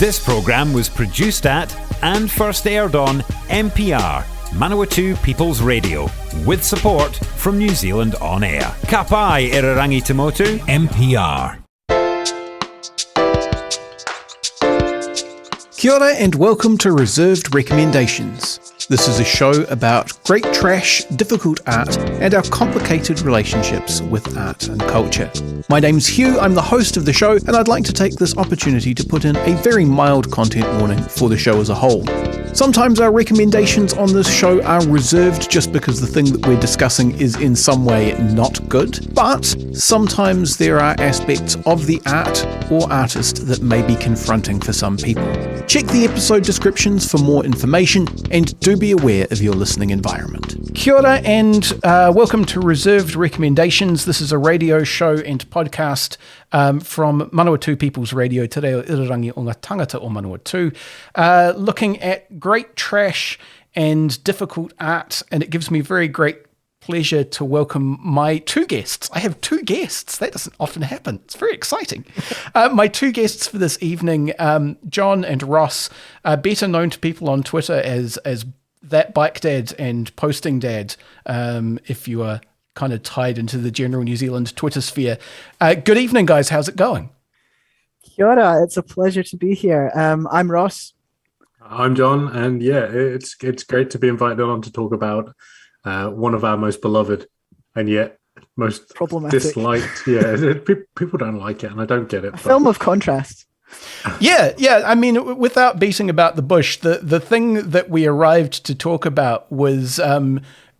This programme was produced at and first aired on MPR, Manawatu People's Radio, with support from New Zealand On Air. Ka pai Irarangi Te Motu, MPR. Kia ora and welcome to Reserved Recommendations. This is a show about great trash, difficult art, and our complicated relationships with art and culture. My name's Hugh, I'm the host of the show, and I'd like to take this opportunity to put in a very mild content warning for the show as a whole. Sometimes our recommendations on this show are reserved just because the thing that we're discussing is in some way not good, but sometimes there are aspects of the art or artist that may be confronting for some people. Check the episode descriptions for more information, and do be aware of your listening environment. Kia ora and welcome to Reserved Recommendations. This is a radio show and podcast from Manawatu People's Radio, Te Reo Irirangi o ngā tangata o Manawatu, looking at great trash and difficult art, and it gives me very great pleasure to welcome my two guests. I have two guests. That doesn't often happen. It's very exciting. My two guests for this evening, John and Ross, better known to people on Twitter as ThatBikeDad and PostingDad, if you are kind of tied into the general New Zealand Twitter sphere. Good evening, guys. How's it going? Kia ora. It's a pleasure to be here. I'm Ross. I'm John, and yeah, it's great to be invited on to talk about one of our most beloved and yet most problematic, disliked. Yeah, people don't like it, and I don't get it. Film of contrast. Yeah. I mean, without beating about the bush, the thing that we arrived to talk about was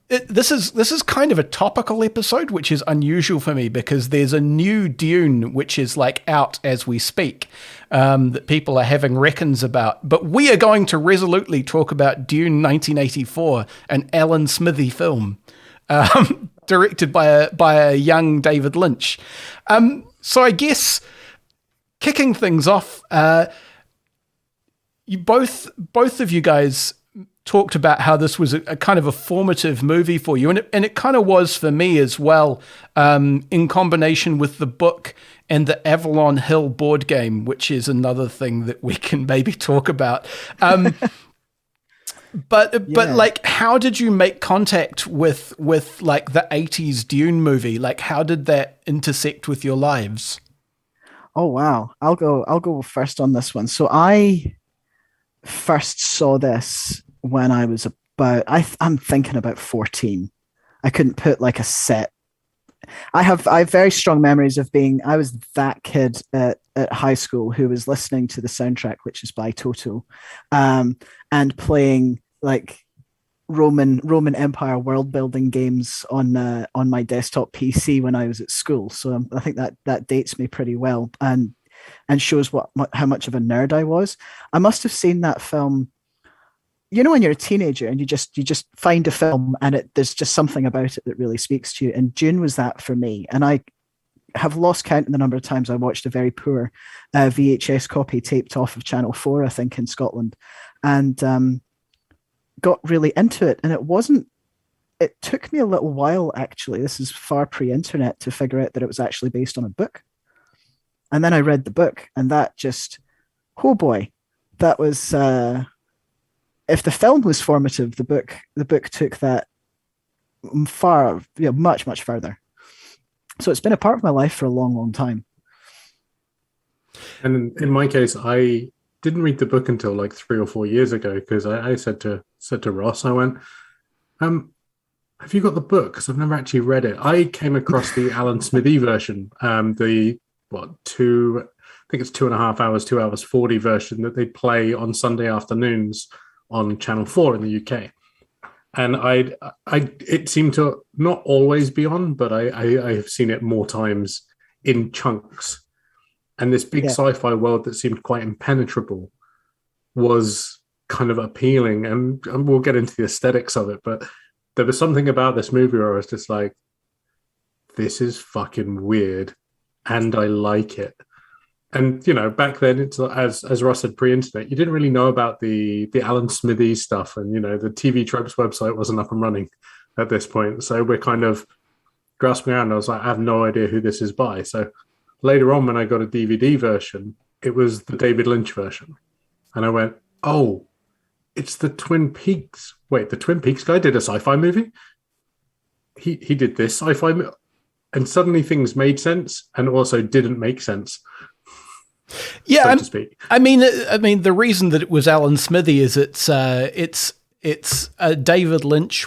this is kind of a topical episode, which is unusual for me because there's a new Dune which is like out as we speak, that people are having reckons about. But we are going to resolutely talk about Dune 1984, an Alan Smithy film, directed by a young David Lynch. So I guess kicking things off, you both of you guys talked about how this was a kind of a formative movie for you, and it kind of was for me as well, in combination with the book and the Avalon Hill board game, which is another thing that we can maybe talk about. But like, how did you make contact with like the 80s Dune movie? Like, how did that intersect with your lives? Oh wow, I'll go first on this one. So I first saw this when I was I'm thinking about 14. I couldn't put like a set. I have very strong memories of I was that kid at high school who was listening to the soundtrack, which is by Toto, and playing like Roman Empire world building games on my desktop PC when I was at school. So I think that dates me pretty well and shows how much of a nerd I was. I must have seen that film. You know, when you're a teenager and you just find a film and there's just something about it that really speaks to you. And Dune was that for me. And I have lost count in the number of times I watched a very poor VHS copy taped off of Channel 4, I think, in Scotland, and got really into it. And it took me a little while, actually. This is far pre-internet, to figure out that it was actually based on a book. And then I read the book, and that just, oh boy, that was... if the film was formative, the book took that far, much, much further. So it's been a part of my life for a long, long time. And in my case, I didn't read the book until like 3 or 4 years ago, because I said to Ross, I went, have you got the book? Because I've never actually read it. I came across the Alan Smithy version, I think it's 2.5 hours, 2 hours 40 version that they play on Sunday afternoons on Channel 4 in the UK. And it seemed to not always be on, but I have seen it more times in chunks. And this big sci-fi world that seemed quite impenetrable was kind of appealing. And we'll get into the aesthetics of it, but there was something about this movie where I was just like, this is fucking weird, and I like it. And, you know, back then, it's as Ross said, pre-internet, you didn't really know about the Alan Smithy stuff. And, you know, the TV Tropes website wasn't up and running at this point. So we're kind of grasping around. I was like, I have no idea who this is by. So later on, when I got a DVD version, it was the David Lynch version. and I went, oh, it's the Twin Peaks. Wait, the Twin Peaks guy did a sci-fi movie? He did this sci-fi movie? And suddenly things made sense and also didn't make sense. Yeah, so to speak. I mean, the reason that it was Alan Smithy is it's David Lynch,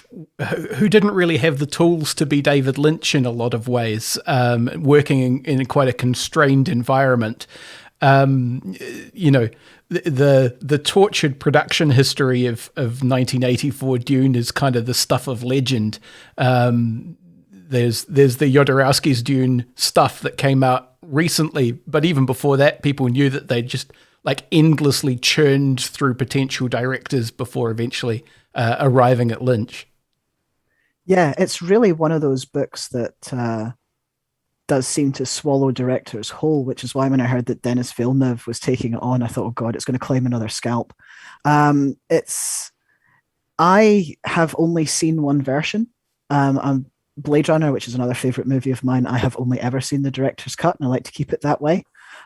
who didn't really have the tools to be David Lynch in a lot of ways, working in quite a constrained environment. You know, the tortured production history of 1984 Dune is kind of the stuff of legend. There's the Jodorowsky's Dune stuff that came out recently, but even before that, people knew that they just like endlessly churned through potential directors before eventually arriving at Lynch. Yeah, it's really one of those books that does seem to swallow directors whole, which is why when I heard that Denis Villeneuve was taking it on, I thought, oh God, it's going to claim another scalp. I have only seen one version. Blade Runner, which is another favorite movie of mine, I have only ever seen the director's cut, and I like to keep it that way.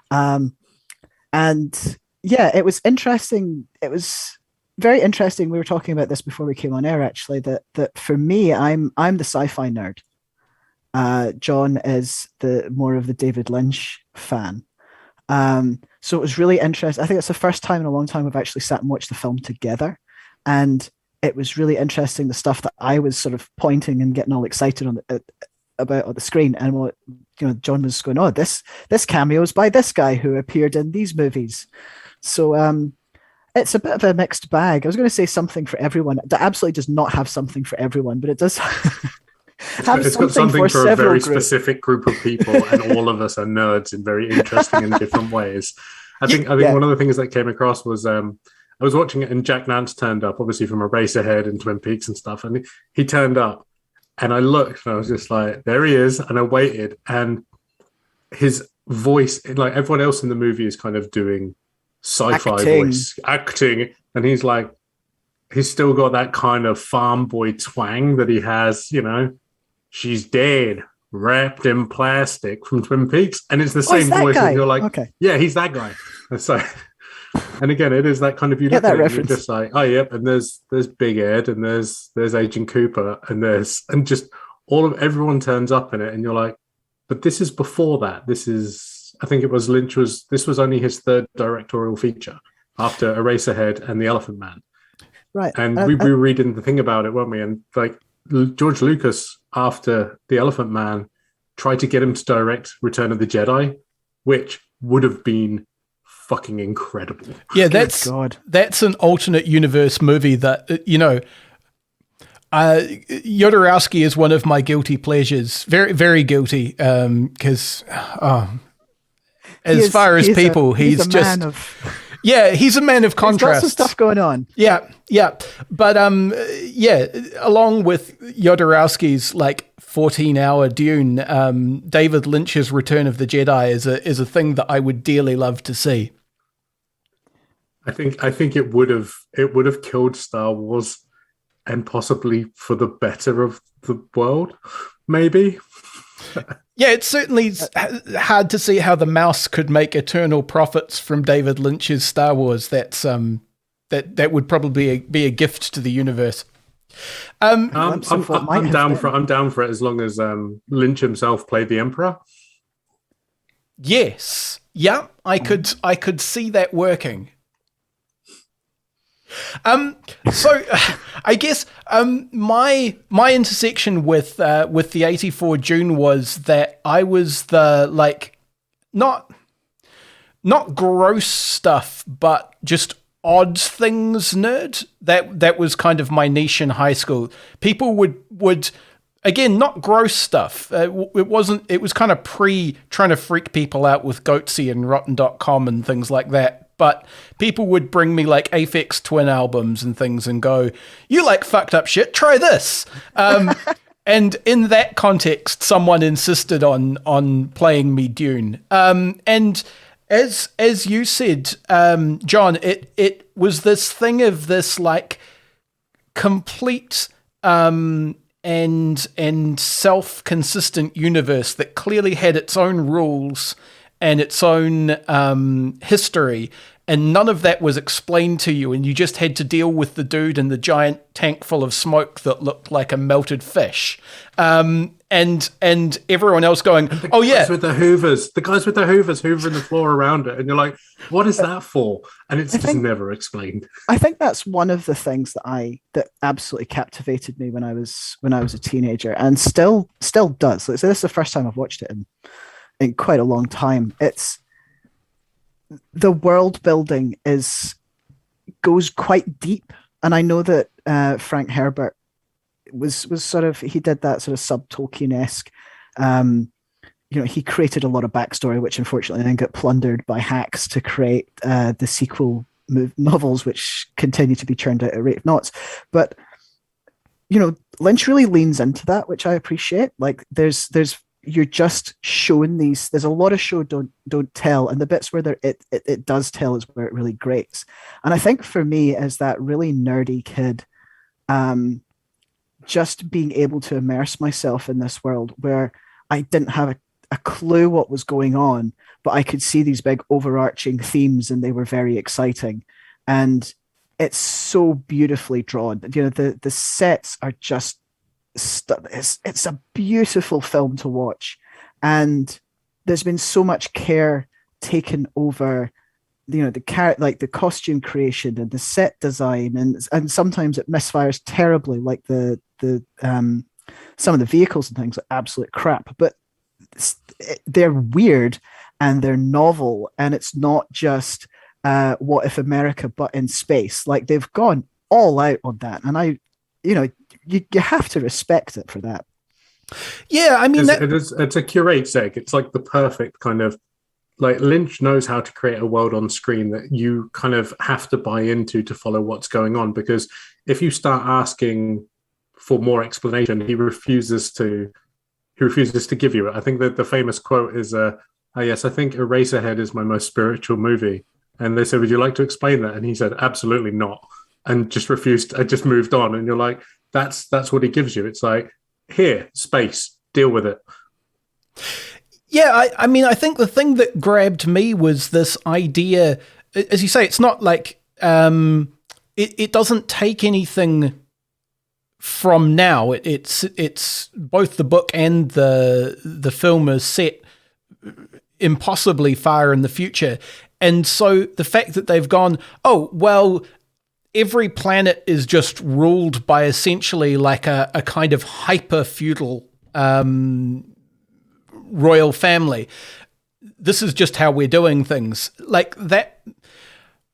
And yeah, it was interesting. It was very interesting. We were talking about this before we came on air, actually, that for me, I'm the sci-fi nerd. John is the more of the David Lynch fan. So it was really interesting. I think it's the first time in a long time we've actually sat and watched the film together. And it was really interesting, the stuff that I was sort of pointing and getting all excited about on the screen. And what, John was going, oh, this cameo is by this guy who appeared in these movies. So it's a bit of a mixed bag. I was going to say something for everyone. It absolutely does not have something for everyone, but it does it's got something for a very specific group of people, and all of us are nerds in very interesting and different ways. I think one of the things that came across was I was watching it, and Jack Nance turned up, obviously from Eraserhead and Twin Peaks and stuff, and he turned up, and I looked, and I was just like, there he is, and I waited, and his voice, like everyone else in the movie, is kind of doing sci-fi voice acting, and he's still got that kind of farm boy twang that he has, she's dead, wrapped in plastic from Twin Peaks, and it's the same voice, and you're like, okay, yeah, he's that guy. So, and again, it is that kind of, you look at it, you're just like, oh yep, and there's Big Ed, and there's Agent Cooper, and just everyone turns up in it, and you're like, but this is before that. I think it was this was only his third directorial feature after Eraserhead and The Elephant Man. Right. And we were reading the thing about it, weren't we? And like George Lucas, after The Elephant Man, tried to get him to direct Return of the Jedi, which would have been fucking incredible. Yeah, that's an alternate universe movie that, Jodorowsky is one of my guilty pleasures. Very, very guilty, because as far as people, he's just... Yeah, he's a man of contrast. There's lots of stuff going on. Yeah. But along with Jodorowsky's 14-hour Dune, David Lynch's Return of the Jedi is a thing that I would dearly love to see. I think it would have killed Star Wars, and possibly for the better of the world, maybe. Yeah, it's certainly hard to see how the mouse could make eternal profits from David Lynch's Star Wars. That would probably be a gift to the universe. I'm down for it as long as Lynch himself played the Emperor. Yes, yeah, I could see that working. So I guess my intersection with the 84 Dune was that I was the not gross stuff, but just odd things nerd. That was kind of my niche in high school. People would again, not gross stuff. It was kind of trying to freak people out with Goatsy and Rotten.com and things like that. But people would bring me Aphex Twin albums and things and go, you like fucked up shit, try this. And in that context, someone insisted on playing me Dune. And as you said, John, it was this thing of this complete and self-consistent universe that clearly had its own rules and its own history, and none of that was explained to you, and you just had to deal with the dude in the giant tank full of smoke that looked like a melted fish. And everyone else going, oh yeah, the guys with the hoovers hoovering the floor around it, and you're like, what is that for? And it's just never explained. I think that's one of the things that absolutely captivated me when I was a teenager, and still does. So this is the first time I've watched it in quite a long time. It's the world building goes quite deep, and I know that Frank Herbert was sort of, he did that sort of sub-Tolkien-esque. He created a lot of backstory, which unfortunately then got plundered by hacks to create the sequel novels, which continue to be churned out at a rate of knots. But Lynch really leans into that, which I appreciate. Like there's you're just showing these. There's a lot of show don't tell, and the bits where it does tell is where it really grates. And I think for me, as that really nerdy kid, just being able to immerse myself in this world where I didn't have a clue what was going on, but I could see these big overarching themes, and they were very exciting. And it's so beautifully drawn. The sets are just it's a beautiful film to watch, and there's been so much care taken over the costume creation and the set design, and sometimes it misfires terribly, like the some of the vehicles and things are absolute crap, but they're weird and they're novel, and it's not just what if America but in space. Like they've gone all out on that, and you have to respect it for that. Yeah, I mean, it's a curate's egg. It's like the perfect kind of, like, Lynch knows how to create a world on screen that you kind of have to buy into to follow what's going on, because if you start asking for more explanation, he refuses to give you it. I think that the famous quote is, yes, I think Eraserhead is my most spiritual movie. And they said, would you like to explain that? And he said, absolutely not. And just refused. I just moved on. And you're like, that's what he gives you. It's like, here, space, deal with it. Yeah, I mean, I think the thing that grabbed me was this idea, as you say, it's not like, it doesn't take anything from now. It's both the book and the film is set impossibly far in the future. And so the fact that they've gone, oh, well, every planet is just ruled by essentially like a kind of hyper-feudal royal family. This is just how we're doing things. Like that,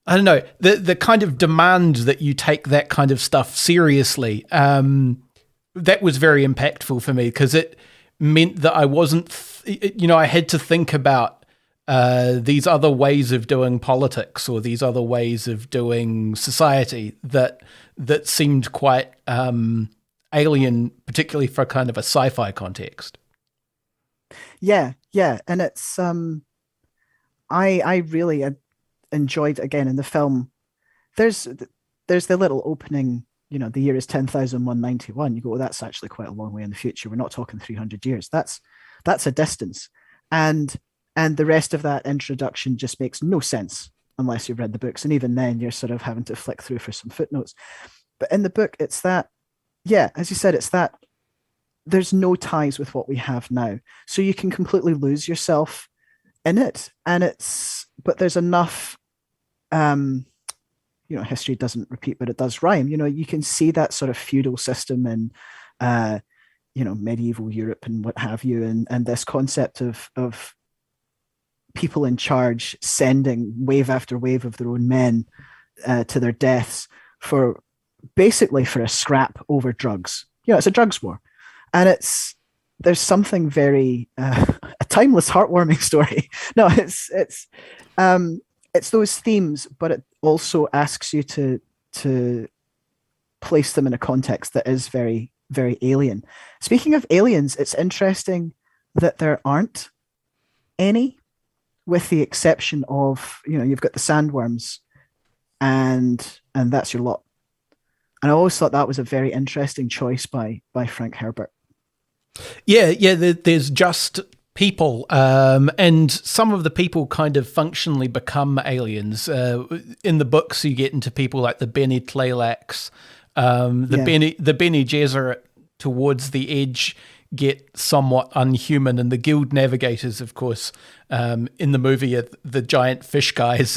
I don't know, the kind of demand that you take that kind of stuff seriously, that was very impactful for me, because it meant that I wasn't, I had to think about these other ways of doing politics or these other ways of doing society that seemed quite alien, particularly for kind of a sci-fi context. Yeah, and it's I really enjoyed, again, in the film. There's the little opening. The year is 10,191. You go, well, that's actually quite a long way in the future. We're not talking 300 years. That's a distance, and the rest of that introduction just makes no sense unless you've read the books. And even then, you're sort of having to flick through for some footnotes. But in the book, it's that, yeah, as you said, it's that there's no ties with what we have now. So you can completely lose yourself in it. But there's enough, history doesn't repeat, but it does rhyme. You can see that sort of feudal system in, medieval Europe and what have you. And this concept of people in charge sending wave after wave of their own men to their deaths for a scrap over drugs. It's a drugs war, and there's something very a timeless, heartwarming story. No, it's those themes, but it also asks you to place them in a context that is very, very alien. Speaking of aliens, it's interesting that there aren't any, with the exception of, you've got the sandworms, and that's your lot. And I always thought that was a very interesting choice by Frank Herbert. Yeah. There's just people, and some of the people kind of functionally become aliens. In the books, you get into people like the Bene Tleilax, the Bene Gesserit towards the edge get somewhat unhuman, and the Guild Navigators, of course, in the movie are the giant fish guys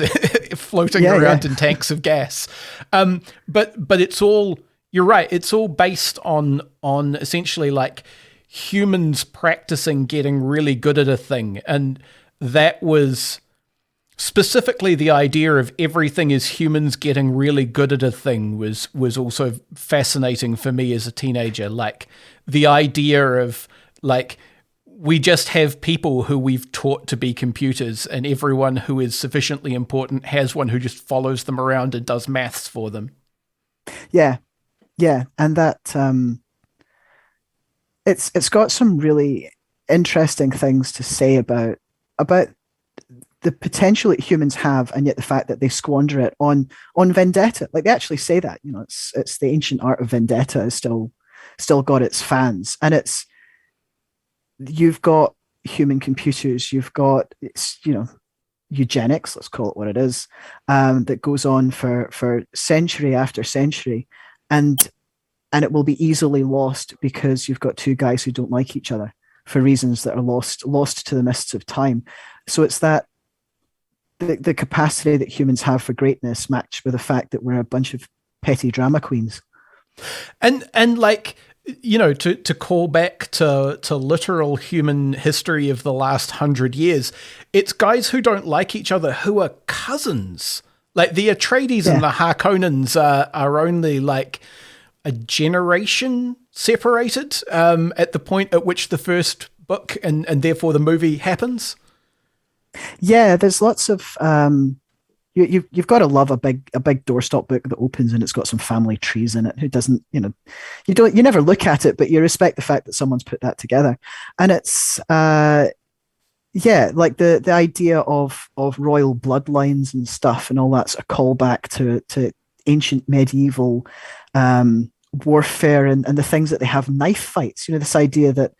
floating around in tanks of gas. But it's all, you're right, it's all based on essentially like humans practicing getting really good at a thing. And that was specifically the idea of everything is humans getting really good at a thing was also fascinating for me as a teenager. Like the idea of like, we just have people who we've taught to be computers, and everyone who is sufficiently important has one who just follows them around and does maths for them. Yeah. And that, it's got some really interesting things to say about the potential that humans have, and yet the fact that they squander it on vendetta. Like they actually say that, you know, it's the ancient art of vendetta is still got its fans, and you've got human computers, you've got, it's, you know, eugenics, let's call it what it is, that goes on for century after century, and it will be easily lost because you've got two guys who don't like each other for reasons that are lost to the mists of time. So it's that the capacity that humans have for greatness matched with the fact that we're a bunch of petty drama queens. And like, you know, to call back to literal human history of the last 100 years, it's guys who don't like each other who are cousins. Like the Atreides and the Harkonnens are only like a generation separated at the point at which the first book and therefore the movie happens. Yeah, there's lots of you've got to love a big doorstop book that opens and it's got some family trees in it. Who doesn't, you know, you never look at it, but you respect the fact that someone's put that together. And it's like the idea of royal bloodlines and stuff and all that's a callback to ancient medieval warfare and the things that they have, knife fights, you know, this idea that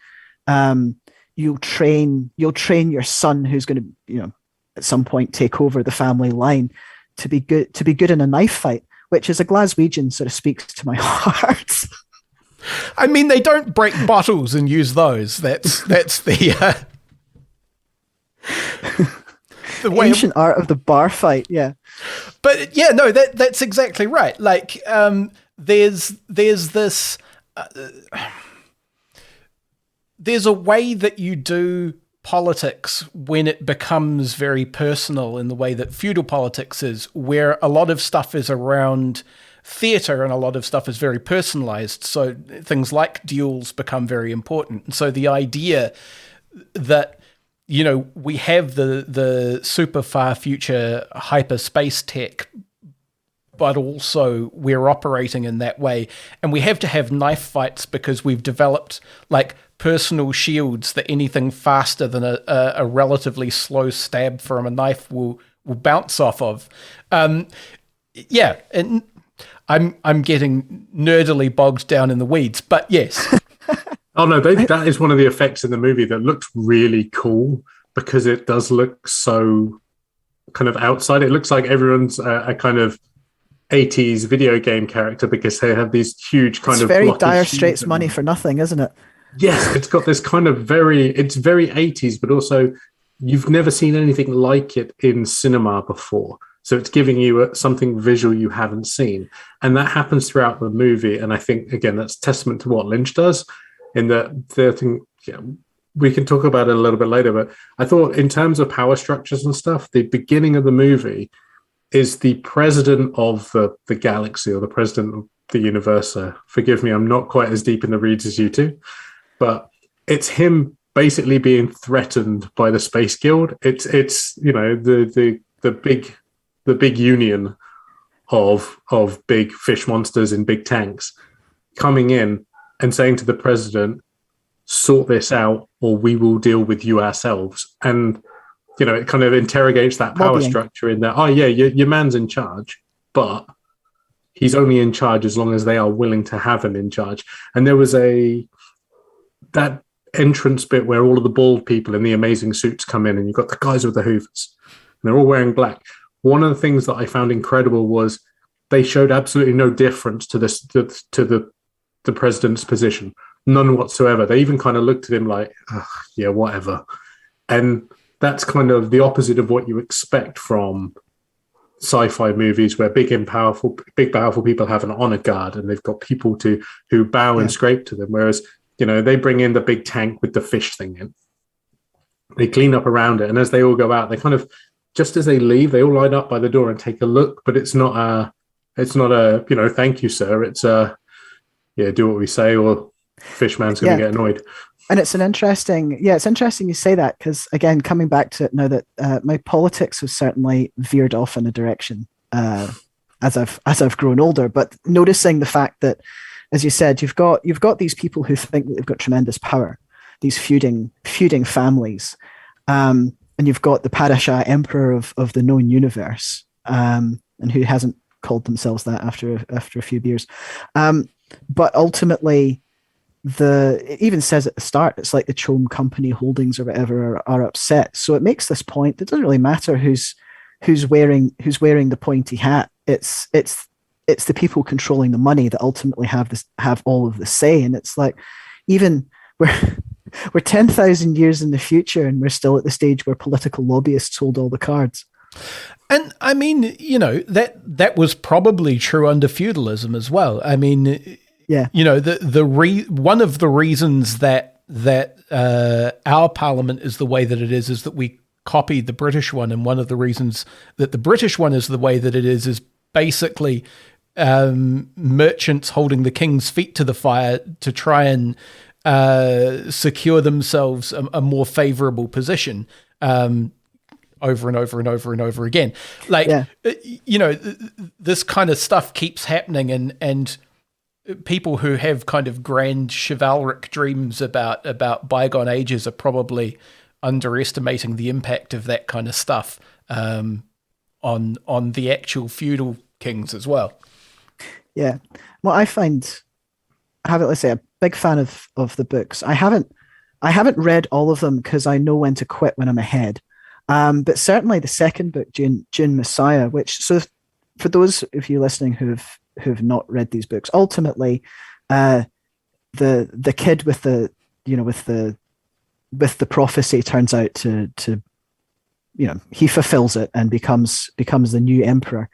you'll train your son who's going to, you know, at some point take over the family line to be good in a knife fight, which as a Glaswegian sort of speaks to my heart. I mean, they don't break bottles and use those. That's the way ancient art of the bar fight. Yeah. But yeah, no, that's exactly right. Like, there's this, there's a way that you do politics when it becomes very personal in the way that feudal politics is, where a lot of stuff is around theatre and a lot of stuff is very personalized. So things like duels become very important. And so the idea that, you know, we have the super far future hyperspace tech, but also we're operating in that way. And we have to have knife fights because we've developed like personal shields that anything faster than a relatively slow stab from a knife will bounce off of. Yeah, and I'm getting nerdily bogged down in the weeds, but yes. Oh no, that is one of the effects in the movie that looks really cool because it does look so kind of outside. It looks like everyone's a kind of 80s video game character because they have these huge kind of very Dire Straits money for nothing, isn't it? Yes, it's got this kind of it's very 80s, but also you've never seen anything like it in cinema before. So it's giving you something visual you haven't seen. And that happens throughout the movie. And I think, again, that's testament to what Lynch does in that the thing, yeah, we can talk about it a little bit later, but I thought in terms of power structures and stuff, the beginning of the movie is the president of the galaxy or the president of the universe. Forgive me, I'm not quite as deep in the reads as you two. But it's him basically being threatened by the Space Guild. It's you know the big union of big fish monsters in big tanks coming in and saying to the president, "Sort this out, or we will deal with you ourselves." And you know it kind of interrogates that power structure in that. Oh yeah, your man's in charge, but he's only in charge as long as they are willing to have him in charge. And there was that entrance bit where all of the bald people in the amazing suits come in, and you've got the guys with the hoovers, and they're all wearing black. One of the things that I found incredible was they showed absolutely no difference to this to the president's position, none whatsoever. They even kind of looked at him like, yeah, whatever. And that's kind of the opposite of what you expect from sci-fi movies, where big powerful people have an honor guard, and they've got people who bow and scrape to them. Whereas, they bring in the big tank with the fish thing in. They clean up around it, and as they all go out, they kind of, just as they leave, they all line up by the door and take a look. But it's not a thank you, sir. It's do what we say, or Fishman's going to get annoyed. And it's interesting you say that, because again, coming back to it now that my politics have certainly veered off in a direction as I've grown older, but noticing the fact that, as you said, you've got these people who think that they've got tremendous power, these feuding families, and you've got the Padishah emperor of the known universe, and who hasn't called themselves that after a few beers, but ultimately, it even says at the start, it's like the Chome Company holdings or whatever are upset. So it makes this point. It doesn't really matter who's wearing the pointy hat. It's the people controlling the money that ultimately have all of the say. And it's like, even we're 10,000 years in the future, and we're still at the stage where political lobbyists hold all the cards. And I mean, that was probably true under feudalism as well. I mean, yeah, one of the reasons that our parliament is the way that it is that we copied the British one, and one of the reasons that the British one is the way that it is basically merchants holding the king's feet to the fire to try and secure themselves a more favorable position. Over and over and over and over again. This kind of stuff keeps happening, and people who have kind of grand chivalric dreams about bygone ages are probably underestimating the impact of that kind of stuff on the actual feudal kings as well. Yeah. Well, I let's say, a big fan of the books. I haven't read all of them because I know when to quit when I'm ahead. But certainly the second book, Dune Messiah, which, so for those of you listening who've not read these books, ultimately, the kid with the prophecy turns out to he fulfills it and becomes the new emperor.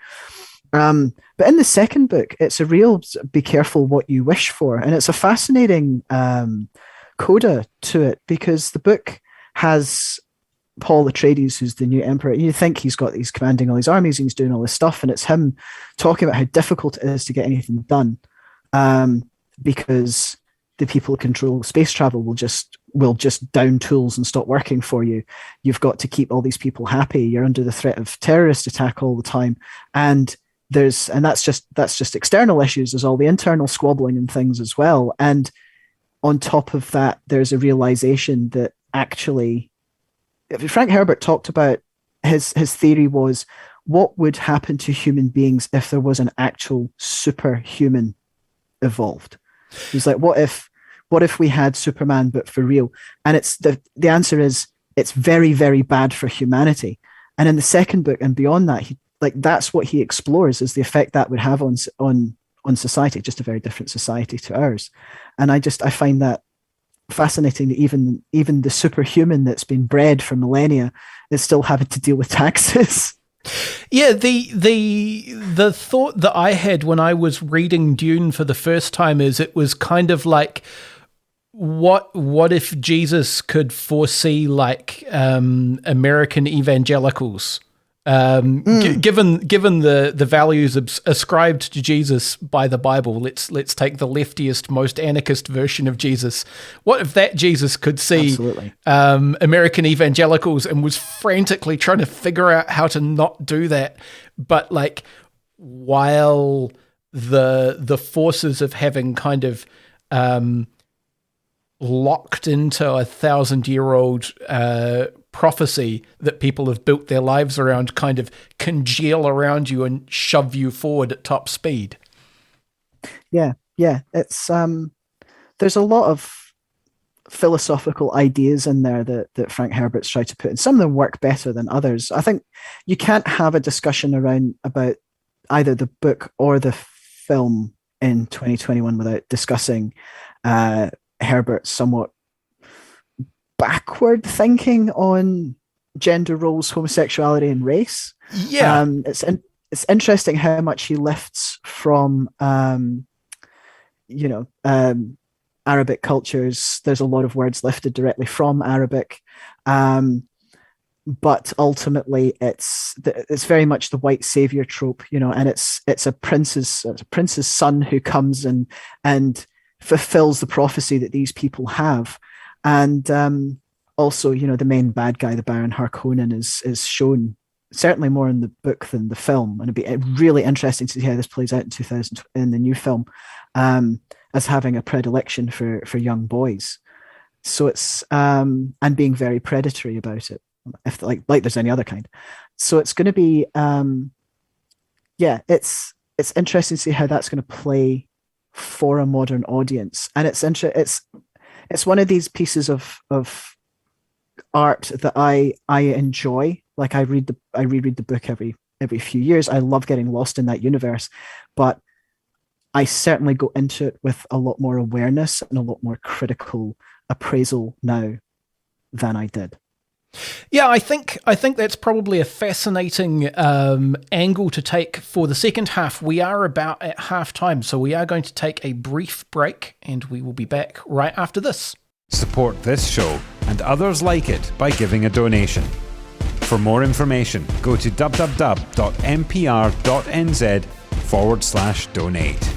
But in the second book, it's a real be careful what you wish for, and it's a fascinating coda to it, because the book has Paul Atreides, who's the new emperor. You think he's commanding all these armies, and he's doing all this stuff, and it's him talking about how difficult it is to get anything done, because the people who control space travel will just down tools and stop working for you. You've got to keep all these people happy. You're under the threat of terrorist attack all the time, and that's just external issues. There's all the internal squabbling and things as well. And on top of that, there's a realization that actually, Frank Herbert talked about, his theory was, what would happen to human beings if there was an actual superhuman evolved? He's like, what if we had Superman but for real? And it's the answer is, it's very, very bad for humanity. And in the second book and beyond that, that's what he explores, is the effect that would have on society, just a very different society to ours. And I find that fascinating, that even the superhuman that's been bred for millennia is still having to deal with taxes. Yeah, the thought that I had when I was reading Dune for the first time is, it was kind of like, what if Jesus could foresee American evangelicals? Given the values ascribed to Jesus by the Bible, let's take the leftiest, most anarchist version of Jesus. What if that Jesus could see American evangelicals and was frantically trying to figure out how to not do that, but while the forces of having kind of locked into 1,000-year-old prophecy that people have built their lives around kind of congeal around you and shove you forward at top speed. Yeah. It's there's a lot of philosophical ideas in there that Frank Herbert's tried to put in. Some of them work better than others. I think you can't have a discussion about either the book or the film in 2021 without discussing Herbert's somewhat backward thinking on gender roles, homosexuality, and race. Yeah. It's interesting how much he lifts from Arabic cultures. There's a lot of words lifted directly from Arabic, but ultimately it's very much the white savior trope, and it's a prince's son who comes and fulfills the prophecy that these people have, and also the main bad guy, the Baron Harkonnen, is shown certainly more in the book than the film, and it'd be really interesting to see how this plays out in the new film. As having a predilection for young boys, so it's and being very predatory about it, if like there's any other kind. So it's going to be, it's interesting to see how that's going to play for a modern audience, and it's one of these pieces of art that I enjoy. Like I reread the book every few years. I love getting lost in that universe, but I certainly go into it with a lot more awareness and a lot more critical appraisal now than I did. Yeah, I think that's probably a fascinating angle to take for the second half. We are about at half time, so we are going to take a brief break, and we will be back right after this. Support this show and others like it by giving a donation. For more information, go to www.mpr.nz/donate.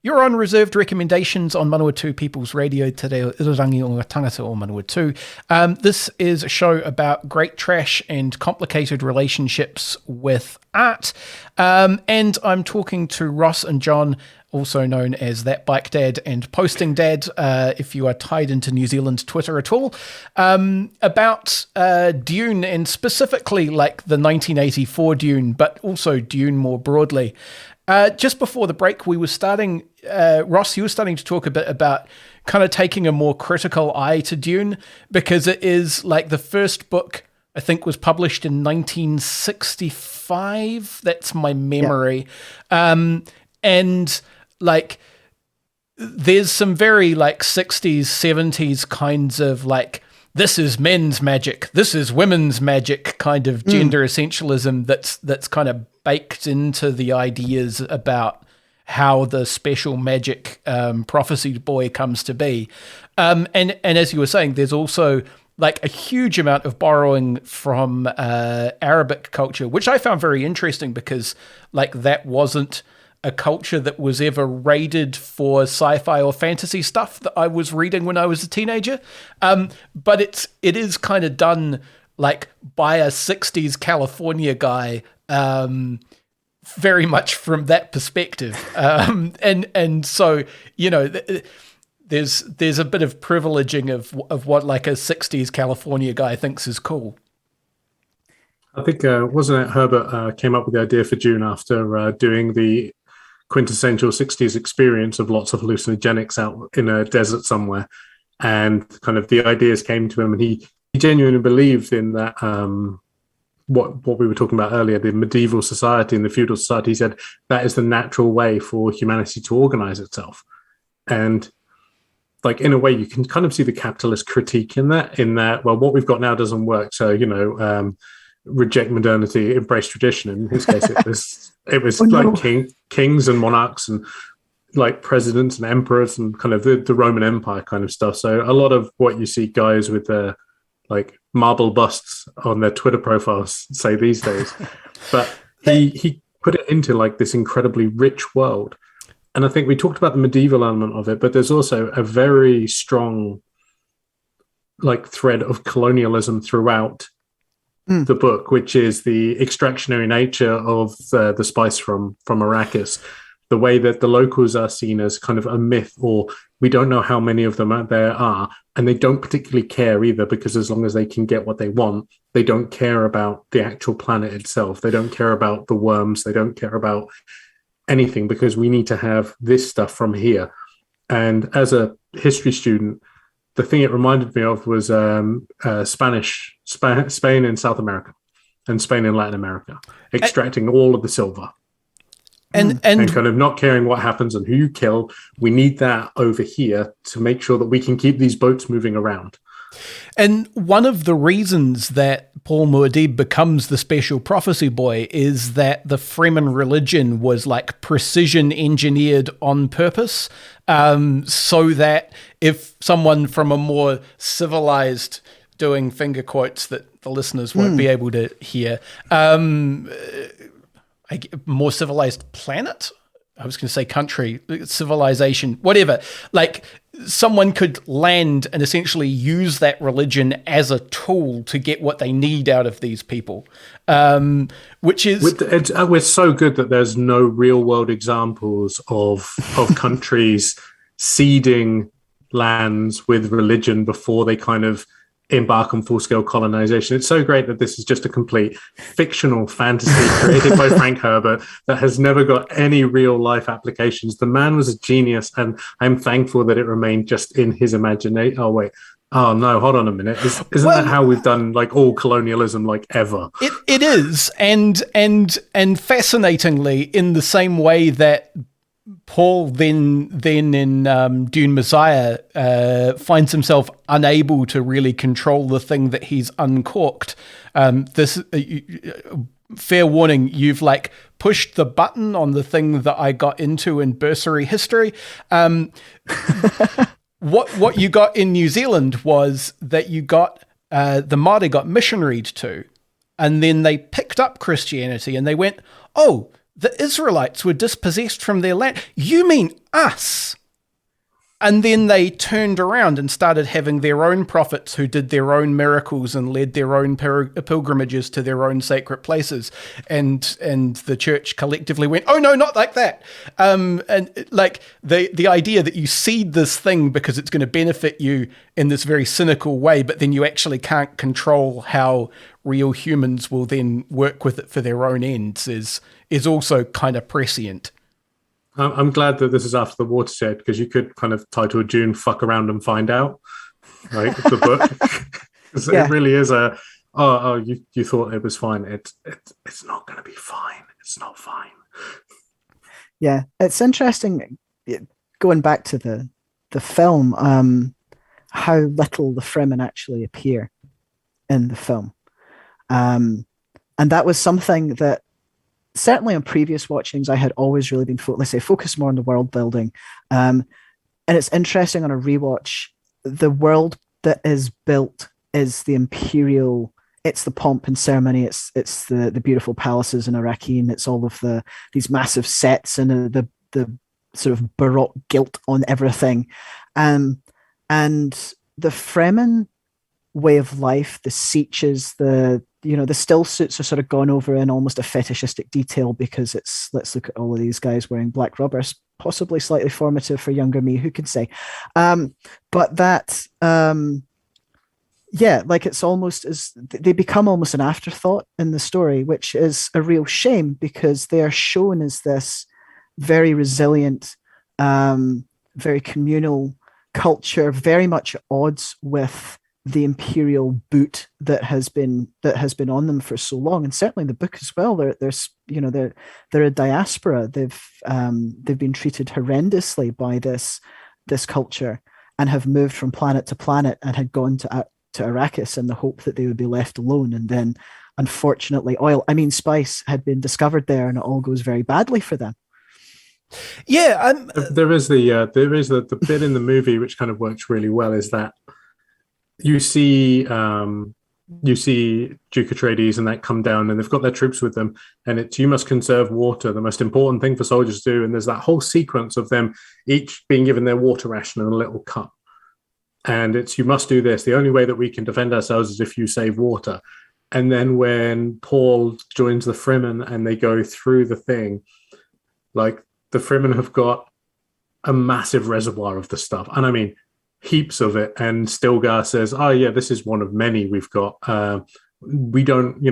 You're on Reserved Recommendations on Manawatu People's Radio today, Irarangi o ngā tangata o Manawatu. This is a show about great trash and complicated relationships with art. And I'm talking to Ross and John, also known as ThatBikeDad and PostingDad, if you are tied into New Zealand Twitter at all, about Dune, and specifically like the 1984 Dune, but also Dune more broadly. Just before the break, we were starting, Ross, you were starting to talk a bit about kind of taking a more critical eye to Dune, because it is like the first book, I think, was published in 1965. That's my memory. Yeah. And like, there's some very like 60s, 70s kinds of like, this is men's magic, this is women's magic kind of gender essentialism that's kind of baked into the ideas about how the special magic prophecy boy comes to be. And as you were saying, there's also like a huge amount of borrowing from Arabic culture, which I found very interesting, because like that wasn't a culture that was ever rated for sci-fi or fantasy stuff that I was reading when I was a teenager. But it is kind of done like by a 60s California guy, very much from that perspective. And so, there's a bit of privileging of what like a 60s California guy thinks is cool. I think, wasn't it Herbert came up with the idea for Dune after doing the quintessential 60s experience of lots of hallucinogenics out in a desert somewhere, and kind of the ideas came to him, and he genuinely believed in that, what we were talking about earlier, the medieval society and the feudal society. He said that is the natural way for humanity to organize itself. And like, in a way, you can kind of see the capitalist critique in that, well, what we've got now doesn't work, so reject modernity, embrace tradition. In his case, it was kings and monarchs and like presidents and emperors and kind of the Roman Empire kind of stuff. So a lot of what you see guys with their like marble busts on their Twitter profiles say these days, but he put it into like this incredibly rich world. And I think we talked about the medieval element of it, but there's also a very strong like thread of colonialism throughout the book, which is the extractionary nature of the spice from Arrakis, the way that the locals are seen as kind of a myth, or we don't know how many of them there are, and they don't particularly care either, because as long as they can get what they want, they don't care about the actual planet itself. They don't care about the worms. They don't care about anything, because we need to have this stuff from here. And as a history student, the thing it reminded me of was Spain in South America and Spain in Latin America, extracting all of the silver. And kind of not caring what happens and who you kill. We need that over here to make sure that we can keep these boats moving around. And one of the reasons that Paul Muad'Dib becomes the special prophecy boy is that the Fremen religion was like precision engineered on purpose, so that if someone from a more civilized, doing finger quotes that the listeners won't be able to hear, more civilized planet, I was going to say country, civilization, whatever, like someone could land and essentially use that religion as a tool to get what they need out of these people, which is... We're so good that there's no real world examples of countries seeding lands with religion before they kind of embark on full-scale colonization. It's so great that this is just a complete fictional fantasy created by Frank Herbert that has never got any real life applications. The man was a genius, and I'm thankful that it remained just in his imagination. Oh wait, oh no, hold on a minute. Isn't that how we've done like all colonialism like ever? It is, and fascinatingly, in the same way that Paul then in Dune Messiah finds himself unable to really control the thing that he's uncorked. This fair warning, you've like pushed the button on the thing that I got into in bursary history. What you got in New Zealand was that you got the Māori got missionaried to, and then they picked up Christianity and they went, oh, the Israelites were dispossessed from their land. You mean us? And then they turned around and started having their own prophets who did their own miracles and led their own pilgrimages to their own sacred places. And the church collectively went, oh, no, not like that. And like the idea that you seed this thing because it's going to benefit you in this very cynical way, but then you actually can't control how real humans will then work with it for their own ends is also kind of prescient. I'm glad that this is after the watershed, because you could kind of title Dune "Fuck Around and Find Out," like the book. It really is a you thought it was fine. It's not going to be fine. It's not fine. Yeah, it's interesting going back to the film, how little the Fremen actually appear in the film, and that was something that, certainly on previous watchings, I had always really been focused more on the world building. And it's interesting on a rewatch, the world that is built is the imperial, it's the pomp and ceremony, it's the beautiful palaces in Arrakeen, it's all of these massive sets and the sort of Baroque gilt on everything. And the Fremen way of life, the Seaches, the still suits are sort of gone over in almost a fetishistic detail because it's, let's look at all of these guys wearing black rubber, possibly slightly formative for younger me, who can say? But that, like it's almost as they become almost an afterthought in the story, which is a real shame because they are shown as this very resilient, very communal culture, very much at odds with the imperial boot that has been on them for so long, and certainly in the book as well. They're a diaspora. They've been treated horrendously by this culture and have moved from planet to planet and had gone to Arrakis in the hope that they would be left alone. And then, unfortunately, spice had been discovered there, and it all goes very badly for them. Yeah, there is the bit in the movie which kind of works really well. Is that you see Duke Atreides and that come down, and they've got their troops with them, and it's you must conserve water, the most important thing for soldiers to do. And there's that whole sequence of them each being given their water ration in a little cup, and it's you must do this. The only way that we can defend ourselves is if you save water. And then when Paul joins the Fremen and they go through the thing, like the Fremen have got a massive reservoir of the stuff, and I mean heaps of it, and Stilgar says, oh yeah, this is one of many we've got. We don't,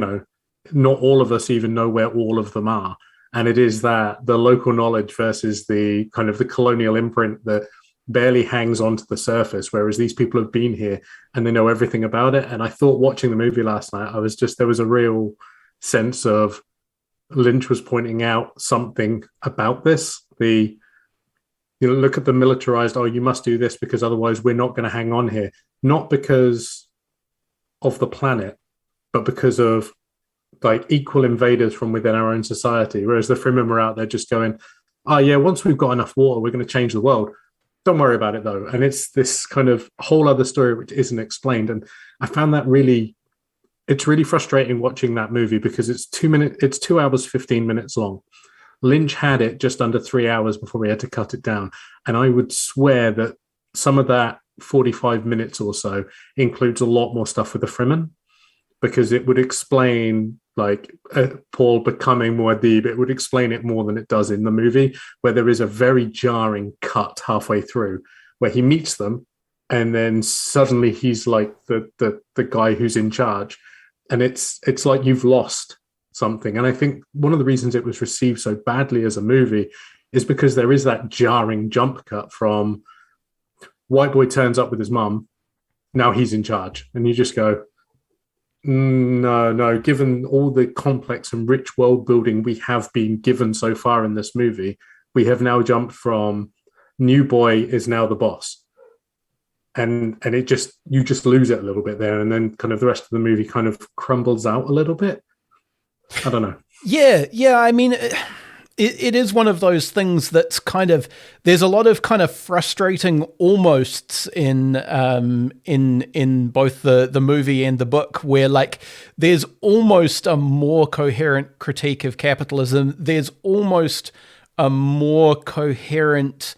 not all of us even know where all of them are. And it is that the local knowledge versus the kind of the colonial imprint that barely hangs onto the surface, whereas these people have been here and they know everything about it. And I thought watching the movie last night, there was a real sense of Lynch was pointing out something about this. Look at the militarized, oh, you must do this because otherwise we're not going to hang on here. Not because of the planet, but because of like equal invaders from within our own society. Whereas the Fremen were out there just going, oh yeah, once we've got enough water, we're going to change the world. Don't worry about it though. And it's this kind of whole other story which isn't explained. And I found that it's really frustrating watching that movie because it's 2 hours, 15 minutes long. Lynch had it just under 3 hours before he had to cut it down. And I would swear that some of that 45 minutes or so includes a lot more stuff with the Fremen, because it would explain like Paul becoming Muad'Dib. It would explain it more than it does in the movie, where there is a very jarring cut halfway through where he meets them and then suddenly he's like the guy who's in charge. And it's like you've lost something. And I think one of the reasons it was received so badly as a movie is because there is that jarring jump cut from white boy turns up with his mum, now he's in charge. And you just go, no, given all the complex and rich world building we have been given so far in this movie, we have now jumped from new boy is now the boss. And you just lose it a little bit there. And then kind of the rest of the movie kind of crumbles out a little bit. I don't know. Yeah. I mean, it is one of those things that's kind of, there's a lot of kind of frustrating almosts in both the movie and the book, where like there's almost a more coherent critique of capitalism. There's almost a more coherent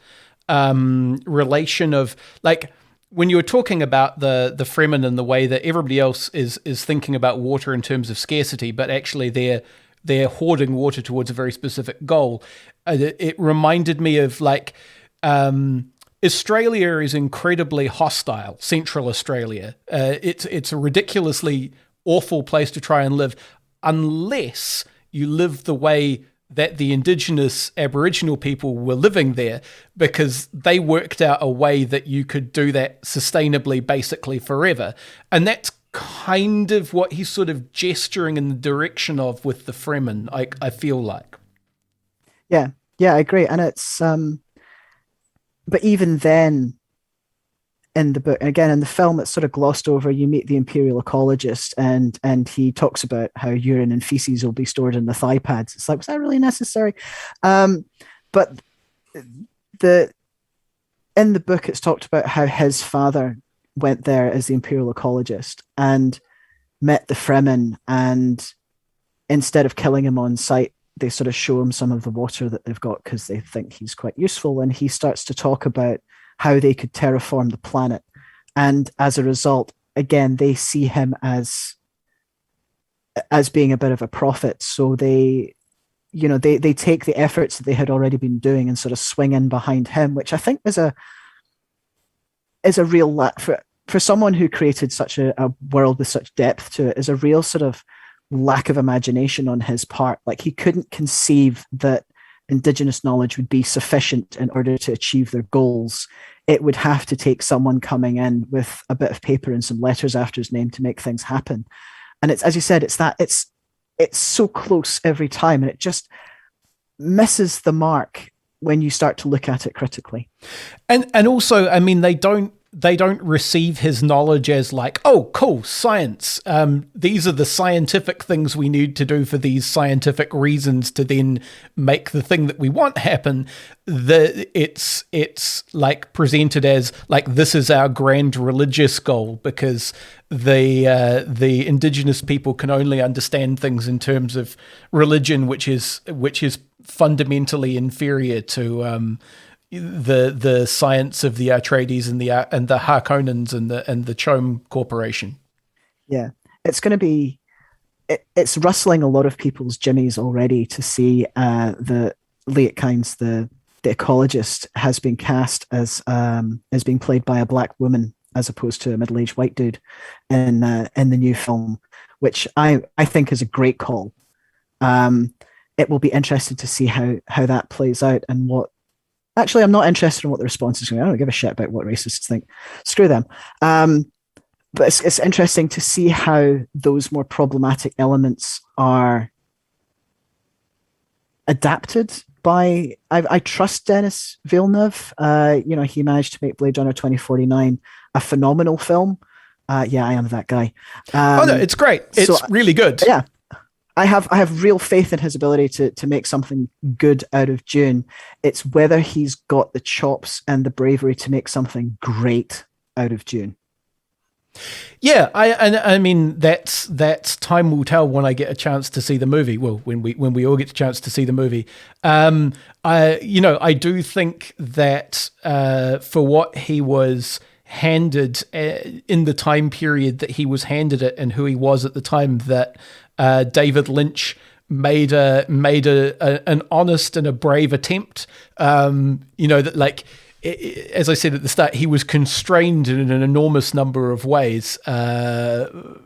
relation of like, when you were talking about the Fremen and the way that everybody else is thinking about water in terms of scarcity, but actually they're hoarding water towards a very specific goal, it reminded me of like Australia is incredibly hostile. Central Australia, it's a ridiculously awful place to try and live unless you live the way that the indigenous Aboriginal people were living there, because they worked out a way that you could do that sustainably, basically forever. And that's kind of what he's sort of gesturing in the direction of with the Fremen, I feel like. Yeah, I agree. And it's, but even then, in the book, and again in the film, it's sort of glossed over. You meet the imperial ecologist, and he talks about how urine and feces will be stored in the thigh pads. It's like, was that really necessary? But in the book, it's talked about how his father went there as the imperial ecologist and met the Fremen, and instead of killing him on sight, they sort of show him some of the water that they've got because they think he's quite useful. And he starts to talk about how they could terraform the planet. And as a result, again, they see him as being a bit of a prophet. So they take the efforts that they had already been doing and sort of swing in behind him, which I think is a real for someone who created such a world with such depth to it, is a real sort of lack of imagination on his part. Like, he couldn't conceive that Indigenous knowledge would be sufficient in order to achieve their goals. It would have to take someone coming in with a bit of paper and some letters after his name to make things happen. And it's, as you said, it's so close every time, and it just misses the mark when you start to look at it critically. And also, I mean, they don't receive his knowledge as like, oh, cool, science. These are the scientific things we need to do for these scientific reasons to then make the thing that we want happen. It's like presented as like, this is our grand religious goal, because the indigenous people can only understand things in terms of religion, which is fundamentally inferior to the science of the Atreides and the Harkonnens and the Chom Corporation. Yeah, it's going to be. It's rustling a lot of people's jimmies already to see the Liet Kynes, the ecologist, has been cast as being played by a black woman as opposed to a middle-aged white dude in the new film, which I think is a great call. It will be interesting to see how that plays out and what Actually, I'm not interested in what the response is going to be. I don't give a shit about what racists think. Screw them. But it's interesting to see how those more problematic elements are adapted by. I trust Denis Villeneuve. He managed to make Blade Runner 2049 a phenomenal film. Yeah, I am that guy. No, it's great. It's really good. Yeah, I have real faith in his ability to make something good out of Dune. It's whether he's got the chops and the bravery to make something great out of Dune. Yeah, I mean that's time will tell when I get a chance to see the movie. Well, when we all get a chance to see the movie. I do think that for what he was handed in the time period that he was handed it and who he was at the time, that David Lynch made an honest and a brave attempt. That like. As I said at the start, he was constrained in an enormous number of ways. The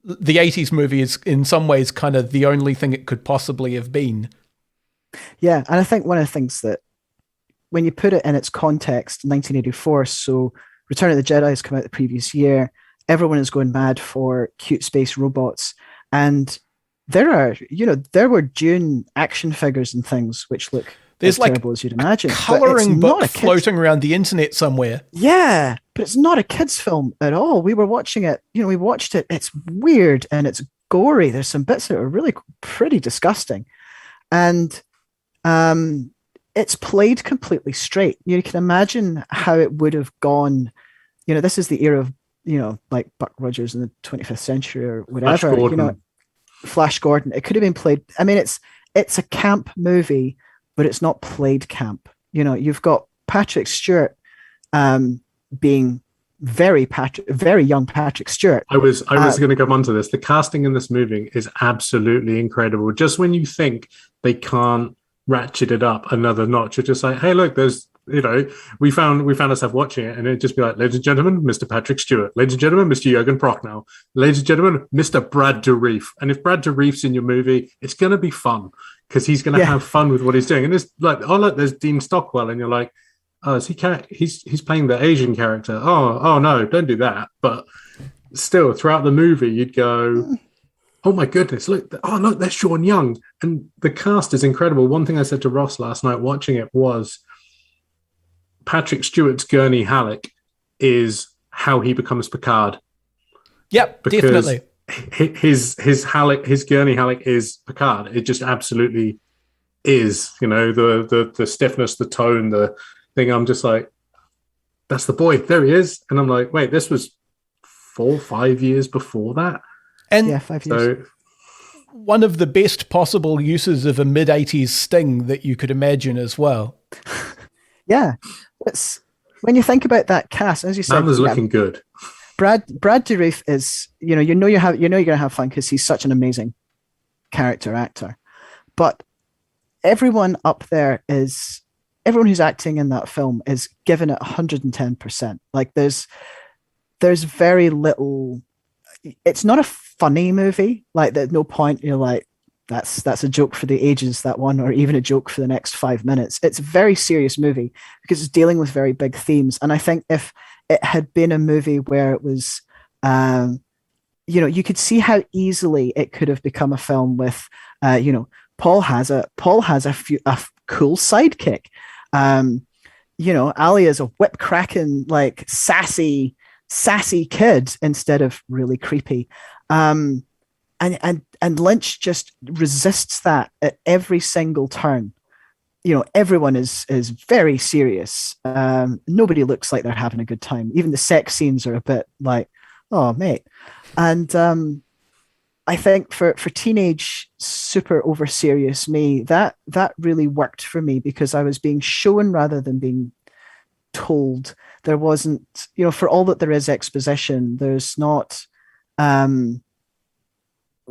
80s movie is in some ways kind of the only thing it could possibly have been. Yeah, and I think one of the things that, when you put it in its context, 1984, so Return of the Jedi has come out the previous year, everyone is going mad for cute space robots, and there were Dune action figures and things which look... There's as like terrible as you'd imagine. A coloring book floating around the internet somewhere. Yeah, but it's not a kid's film at all. We were watching it. We watched it. It's weird and it's gory. There's some bits that are really pretty disgusting, and it's played completely straight. You can imagine how it would have gone. This is the era of like Buck Rogers in the 25th century or whatever. Flash Gordon. It could have been played. I mean, it's a camp movie, but it's not played camp. You've got Patrick Stewart being very young Patrick Stewart. I was going to come on to this. The casting in this movie is absolutely incredible. Just when you think they can't ratchet it up another notch, you're just like, hey, look, there's, we found ourselves watching it, and it'd just be like, ladies and gentlemen, Mr. Patrick Stewart. Ladies and gentlemen, Mr. Jürgen Prochnow. Ladies and gentlemen, Mr. Brad Dourif. And if Brad Dourif's in your movie, it's going to be fun, because he's going to have fun with what he's doing. And it's like, oh, look, there's Dean Stockwell. And you're like, oh, is he's playing the Asian character. Oh, no, don't do that. But still, throughout the movie, you'd go, oh, my goodness, look, there's Sean Young. And the cast is incredible. One thing I said to Ross last night watching it was Patrick Stewart's Gurney Halleck is how he becomes Picard. Yep, definitely. His Gurney Halleck is Picard. It just absolutely is. The stiffness, the tone, the thing. I'm just like, that's the boy. There he is. And I'm like, wait, this was 4-5 years before that. And 5 years. So, one of the best possible uses of a mid-80s sting that you could imagine as well. Yeah, it's when you think about that cast, as you said, man was looking good. Brad Dourif is, you're going to have fun because he's such an amazing character actor. But everyone up there everyone who's acting in that film is given it 110%. Like there's very little. It's not a funny movie. Like there's no point you're like, that's a joke for the ages, that one, or even a joke for the next 5 minutes. It's a very serious movie because it's dealing with very big themes. And I think if it had been a movie where it was, you could see how easily it could have become a film with, Paul has a cool sidekick. Ali is a whip cracking, like sassy kid instead of really creepy. And Lynch just resists that at every single turn. Everyone is very serious. Nobody looks like they're having a good time. Even the sex scenes are a bit like, oh, mate. And I think for teenage, super over serious me, that really worked for me because I was being shown rather than being told. There wasn't, for all that there is exposition, there's not,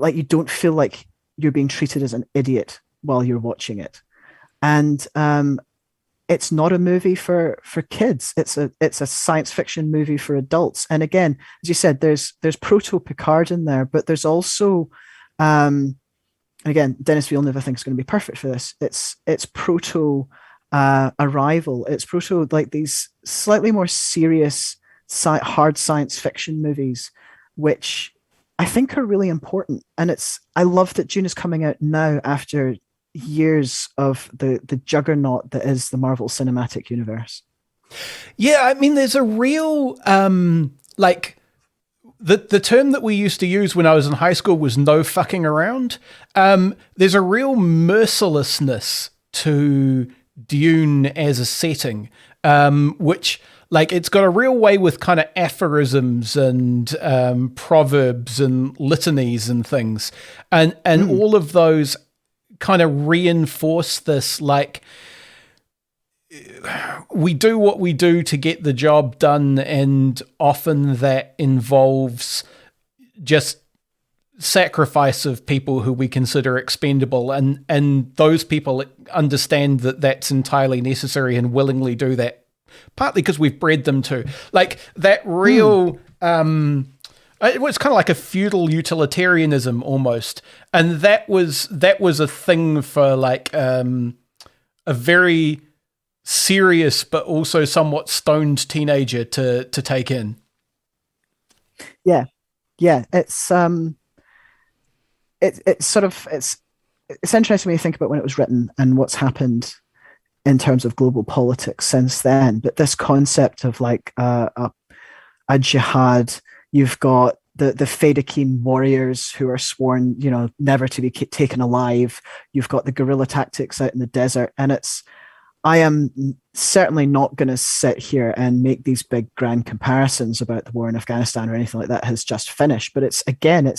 like you don't feel like you're being treated as an idiot while you're watching it. And it's not a movie for kids. It's a science fiction movie for adults. And again, as you said, there's proto Picard in there, but there's also and again, Denis Villeneuve, I think, is going to be perfect for this. It's proto Arrival. It's proto like these slightly more serious, hard science fiction movies, which I think are really important. And I love that Dune is coming out now after years of the juggernaut that is the Marvel Cinematic Universe. Yeah, I mean, there's a real like. The term that we used to use when I was in high school was no fucking around. There's a real mercilessness to Dune as a setting, which, like, it's got a real way with kind of aphorisms and proverbs and litanies and things. And all of those kind of reinforce this, like, we do what we do to get the job done, and often that involves just sacrifice of people who we consider expendable, and those people understand that that's entirely necessary and willingly do that, partly because we've bred them to. Like, that real it was kind of like a feudal utilitarianism almost, and that was a thing for like a very serious but also somewhat stoned teenager to take in. Yeah, it's interesting when you think about when it was written and what's happened in terms of global politics since then. But this concept of like a jihad, you've got the Fedaykin warriors who are sworn, never to be taken alive. You've got the guerrilla tactics out in the desert, and I am certainly not going to sit here and make these big grand comparisons about the war in Afghanistan or anything like that has just finished. But it's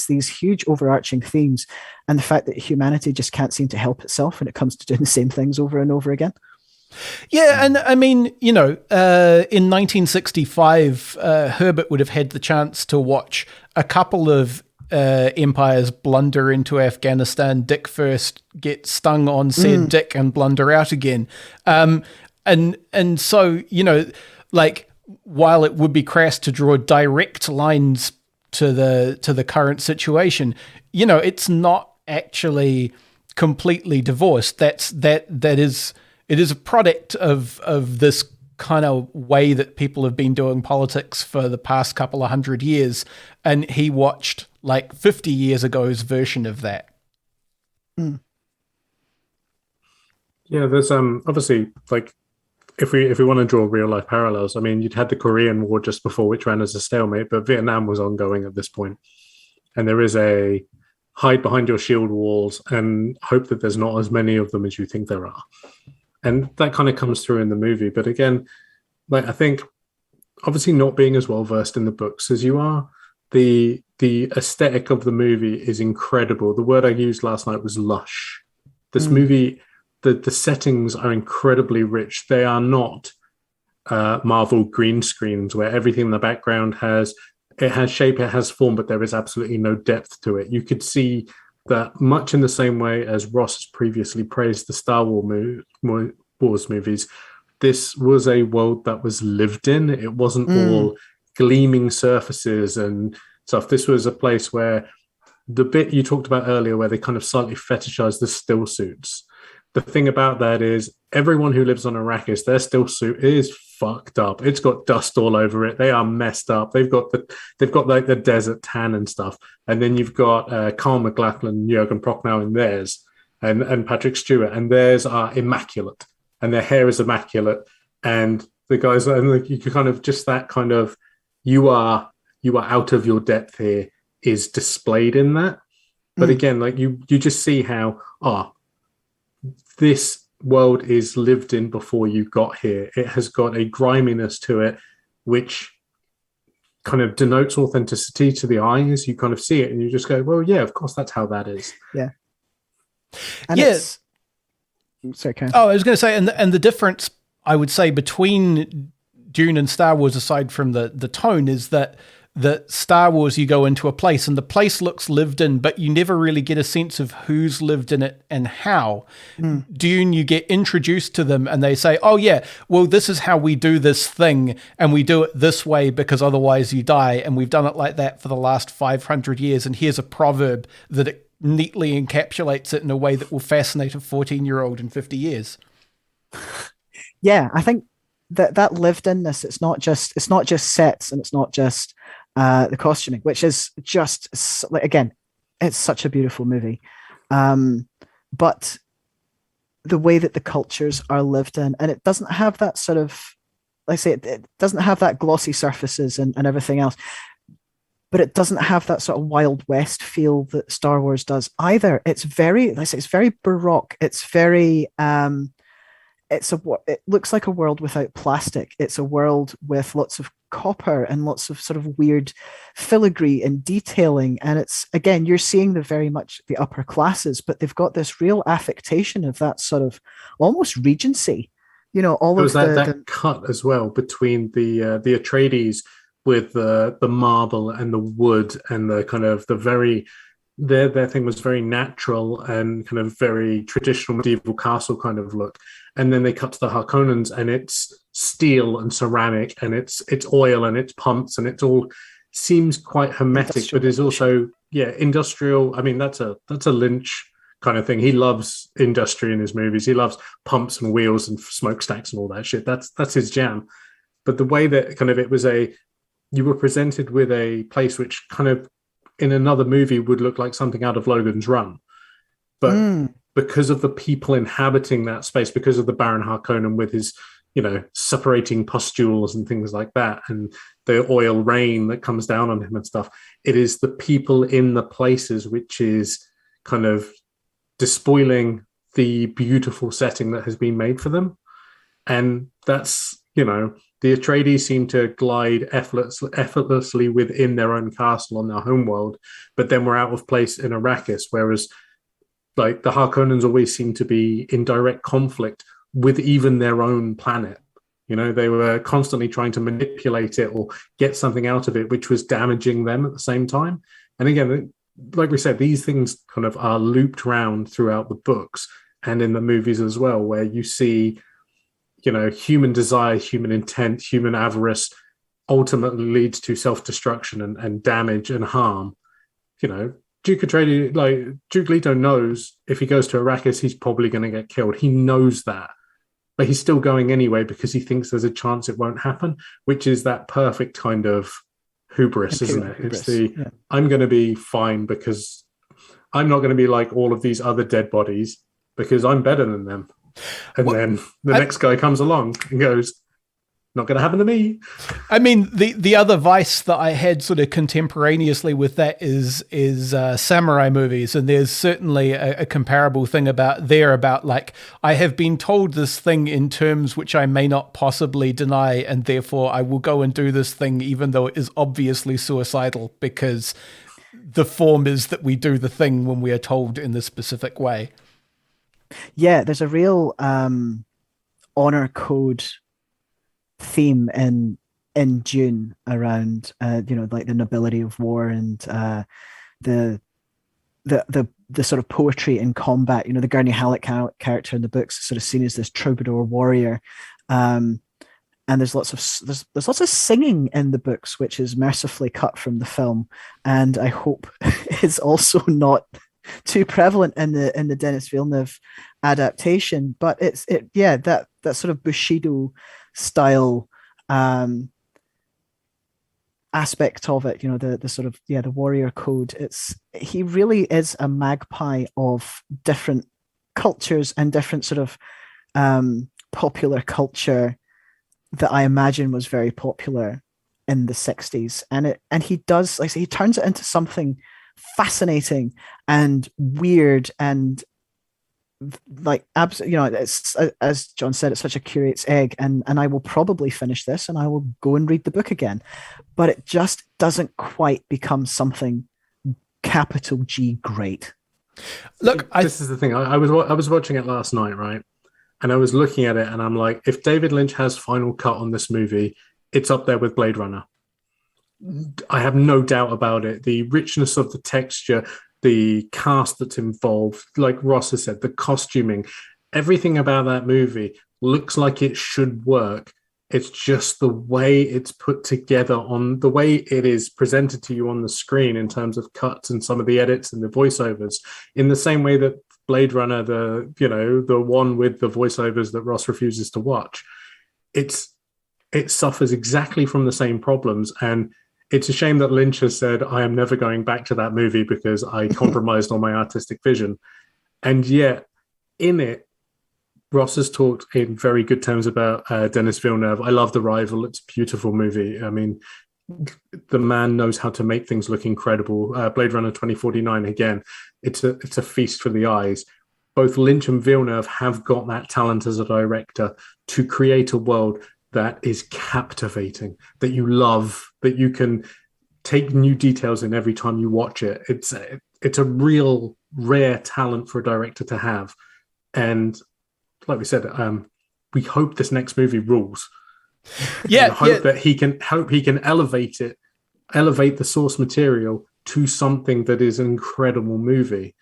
these huge overarching themes, and the fact that humanity just can't seem to help itself when it comes to doing the same things over and over again. Yeah, and I mean, in 1965, Herbert would have had the chance to watch a couple of empires blunder into Afghanistan, dick first, get stung on said dick, and blunder out again. And so, like, while it would be crass to draw direct lines to the current situation, it's not actually completely divorced. It is a product of this kind of way that people have been doing politics for the past couple of 100 years, and he watched like 50 years ago's version of that. Yeah, there's obviously, like, if we want to draw real life parallels, I mean, you'd had the Korean War just before, which ran as a stalemate, but Vietnam was ongoing at this point, and there is a hide behind your shield walls and hope that there's not as many of them as you think there are. And that kind of comes through in the movie. But again, like, I think obviously not being as well versed in the books as you are, the aesthetic of the movie is incredible. The word I used last night was lush. This movie, the settings are incredibly rich. They are not Marvel green screens where everything in the background has shape, it has form, but there is absolutely no depth to it. You could see that much in the same way as Ross has previously praised the Star Wars movies. This was a world that was lived in. It wasn't all gleaming surfaces and stuff. This was a place where the bit you talked about earlier, where they kind of slightly fetishized the still suits. The thing about that is everyone who lives on Arrakis, their still suit is fucked up. It's got dust all over it. They are messed up. They've got like the desert tan and stuff. And then you've got Carl McLachlan, Jurgen Prochnow in theirs, and Patrick Stewart, and theirs are immaculate, and their hair is immaculate. And the guys, and like, you can kind of just that kind of you are out of your depth here is displayed in that. But again, like you just see how this world is lived in before you got here. It has got a griminess to it, which kind of denotes authenticity to the eyes. You kind of see it and you just go, well, yeah, of course, that's how that is. Yeah. And yes. Sorry, Karen. Oh, I was going to say, and the difference, I would say, between Dune and Star Wars, aside from the tone, is that Star Wars, you go into a place and the place looks lived in, but you never really get a sense of who's lived in it and how. Dune, you get introduced to them and they say, oh yeah, well, this is how we do this thing, and we do it this way because otherwise you die, and we've done it like that for the last 500 years, and here's a proverb that it neatly encapsulates it in a way that will fascinate a 14-year-old in 50 years. Yeah, I think that lived in this. It's not just sets, and it's not just the costuming, which is just like, again, it's such a beautiful movie, but the way that the cultures are lived in, and it doesn't have that sort of, like I say, it doesn't have that glossy surfaces and everything else, but it doesn't have that sort of Wild West feel that Star Wars does either. It's very, like I say, it's very baroque. It's very it looks like a world without plastic. It's a world with lots of copper and lots of sort of weird filigree and detailing. And it's, again, you're seeing very much the upper classes, but they've got this real affectation of that sort of almost Regency. You know, all of that cut as well between the Atreides with the marble and the wood and the kind of the very. Their thing was very natural and kind of very traditional medieval castle kind of look. And then they cut to the Harkonnens and it's steel and ceramic and it's oil and it's pumps and it all seems quite hermetic, but is also, industrial. I mean, that's a Lynch kind of thing. He loves industry in his movies. He loves pumps and wheels and smokestacks and all that shit. That's his jam. But the way that kind of you were presented with a place which kind of in another movie would look like something out of Logan's Run. But because of the people inhabiting that space, because of the Baron Harkonnen with his, separating pustules and things like that, and the oil rain that comes down on him and stuff, it is the people in the places which is kind of despoiling the beautiful setting that has been made for them. And that's, the Atreides seem to glide effortlessly within their own castle on their homeworld, but then we're out of place in Arrakis, whereas like the Harkonnens always seem to be in direct conflict with even their own planet. They were constantly trying to manipulate it or get something out of it, which was damaging them at the same time. And again, like we said, these things kind of are looped round throughout the books and in the movies as well, where you see human desire, human intent, human avarice ultimately leads to self-destruction and damage and harm. Duke Atreides, like Duke Leto knows if he goes to Arrakis, he's probably going to get killed. He knows that, but he's still going anyway because he thinks there's a chance it won't happen, which is that perfect kind of hubris, isn't it? Hubris. It's I'm going to be fine because I'm not going to be like all of these other dead bodies because I'm better than them. And then the next guy comes along and goes, not going to happen to me. I mean, the other vice that I had sort of contemporaneously with that is samurai movies, and there's certainly a comparable thing about like, I have been told this thing in terms which I may not possibly deny, and therefore I will go and do this thing even though it is obviously suicidal, because the form is that we do the thing when we are told in this specific way. Yeah, there's a real honor code theme in Dune around like the nobility of war and the sort of poetry in combat. The Gurney Halleck character in the books is sort of seen as this troubadour warrior, and there's lots of singing in the books, which is mercifully cut from the film, and I hope is also not too prevalent in the Denis Villeneuve adaptation. But that sort of Bushido style aspect of it, the sort of the warrior code. He really is a magpie of different cultures and different sort of popular culture that I imagine was very popular in the 60s, and he does, like I say, he turns it into something fascinating and weird and like absolutely, it's, as John said, it's such a curate's egg, and I will probably finish this and I will go and read the book again, but it just doesn't quite become something capital G great. Look, this is the thing. I was watching it last night, right? And I was looking at it and I'm like, if David Lynch has final cut on this movie, it's up there with Blade Runner. I have no doubt about it. The richness of the texture, the cast that's involved, like Ross has said, the costuming, everything about that movie looks like it should work It's just the way it's put together, on the way it is presented to you on the screen in terms of cuts and some of the edits and the voiceovers, in the same way that Blade Runner, the one with the voiceovers that Ross refuses to watch, it suffers exactly from the same problems. And it's a shame that Lynch has said, I am never going back to that movie because I compromised on my artistic vision. And yet, in it, Ross has talked in very good terms about Denis Villeneuve. I love The Rival. It's a beautiful movie. I mean, the man knows how to make things look incredible. Blade Runner 2049, again, it's a feast for the eyes. Both Lynch and Villeneuve have got that talent as a director to create a world that is captivating, that you love, that you can take new details in every time you watch it. It's a real rare talent for a director to have. And like we said, we hope this next movie rules. Yeah, that he can elevate the source material to something that is an incredible movie.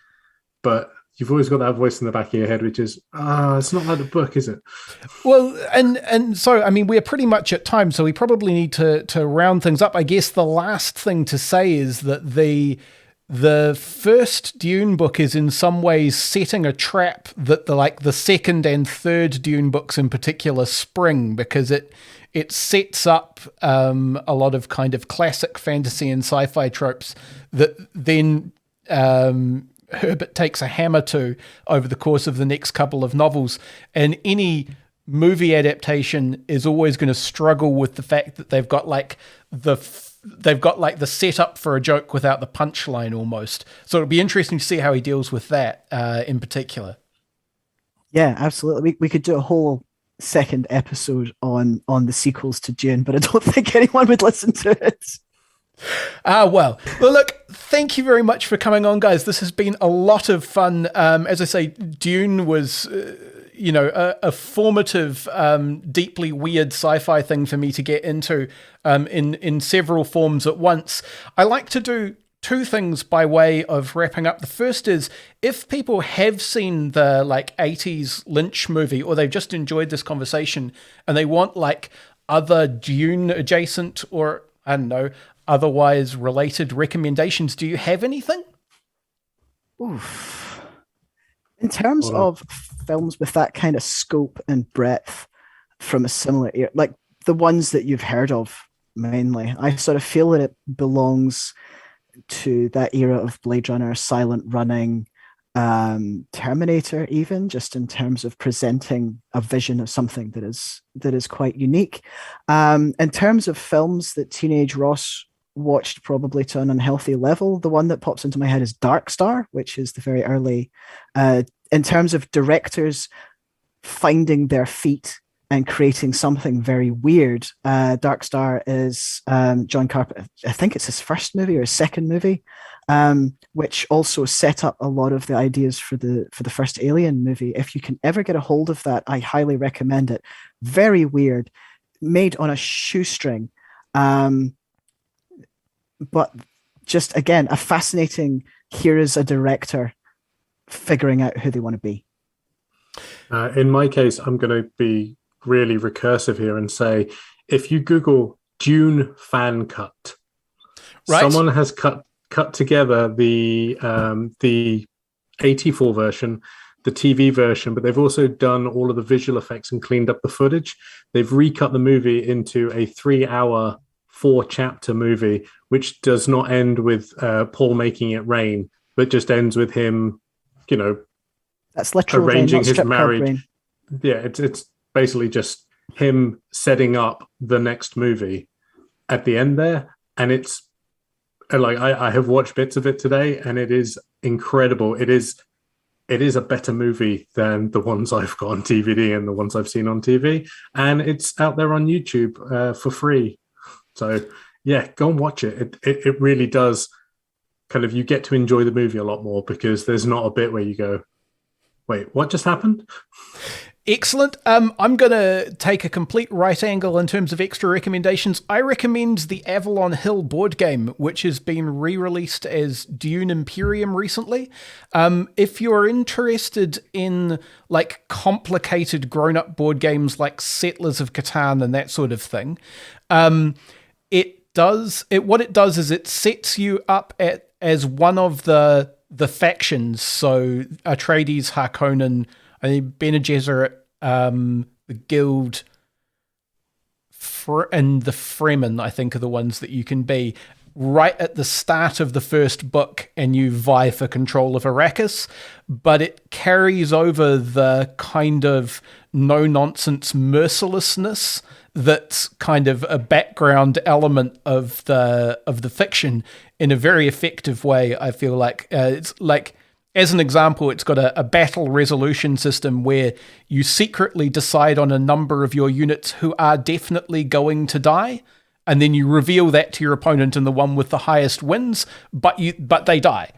But you've always got that voice in the back of your head, which is, it's not like the book, is it? Well, and so, I mean, we're pretty much at time, so we probably need to round things up. I guess the last thing to say is that the first Dune book is in some ways setting a trap that the second and third Dune books in particular spring, because it sets up a lot of kind of classic fantasy and sci-fi tropes that then Herbert takes a hammer to over the course of the next couple of novels. And any movie adaptation is always going to struggle with the fact that they've got the setup for a joke without the punchline almost. So it'll be interesting to see how he deals with that in particular. Yeah, absolutely. We could do a whole second episode on the sequels to Dune, but I don't think anyone would listen to it. Well, look, thank you very much for coming on, guys. This has been a lot of fun. As I say, Dune was, a formative, deeply weird sci-fi thing for me to get into in several forms at once. I like to do two things by way of wrapping up. The first is, if people have seen the 80s Lynch movie, or they've just enjoyed this conversation and they want other Dune adjacent, or I don't know, otherwise related recommendations, do you have anything? Oof. In terms of films with that kind of scope and breadth from a similar era, like the ones that you've heard of mainly, I sort of feel that it belongs to that era of Blade Runner, Silent Running, Terminator, even just in terms of presenting a vision of something that is quite unique. In terms of films that teenage Ross watched probably to an unhealthy level, the one that pops into my head is Dark Star, which is the very early, in terms of directors finding their feet and creating something very weird. Dark Star is John Carpenter, I think it's his first movie or his second movie, which also set up a lot of the ideas for the first Alien movie. If you can ever get a hold of that, I highly recommend it. Very weird, made on a shoestring. But just, again, a fascinating, here is a director figuring out who they want to be. In my case, I'm going to be really recursive here and say, if you Google Dune fan cut, right, someone has cut together the 84 version, the TV version, but they've also done all of the visual effects and cleaned up the footage. They've recut the movie into a 3-hour, 4-chapter movie, which does not end with Paul making it rain, but just ends with him, that's literal arranging rain, his marriage. Yeah, it's basically just him setting up the next movie at the end there, and it's I have watched bits of it today, and it is incredible. It is a better movie than the ones I've got on DVD and the ones I've seen on TV, and it's out there on YouTube for free. So yeah, go and watch it. It really does you get to enjoy the movie a lot more, because there's not a bit where you go, wait, what just happened? Excellent. I'm going to take a complete right angle in terms of extra recommendations. I recommend the Avalon Hill board game, which has been re-released as Dune Imperium recently. If you're interested in like complicated grown-up board games like Settlers of Catan and that sort of thing, what it does is it sets you up as one of the factions. So Atreides, Harkonnen, I think Bene Gesserit, the Guild, and the Fremen, I think, are the ones that you can be right at the start of the first book, and you vie for control of Arrakis. But it carries over the kind of no-nonsense mercilessness that's kind of a background element of the fiction in a very effective way. I feel like it's like. As an example, it's got a battle resolution system where you secretly decide on a number of your units who are definitely going to die, and then you reveal that to your opponent, and the one with the highest wins, but they die.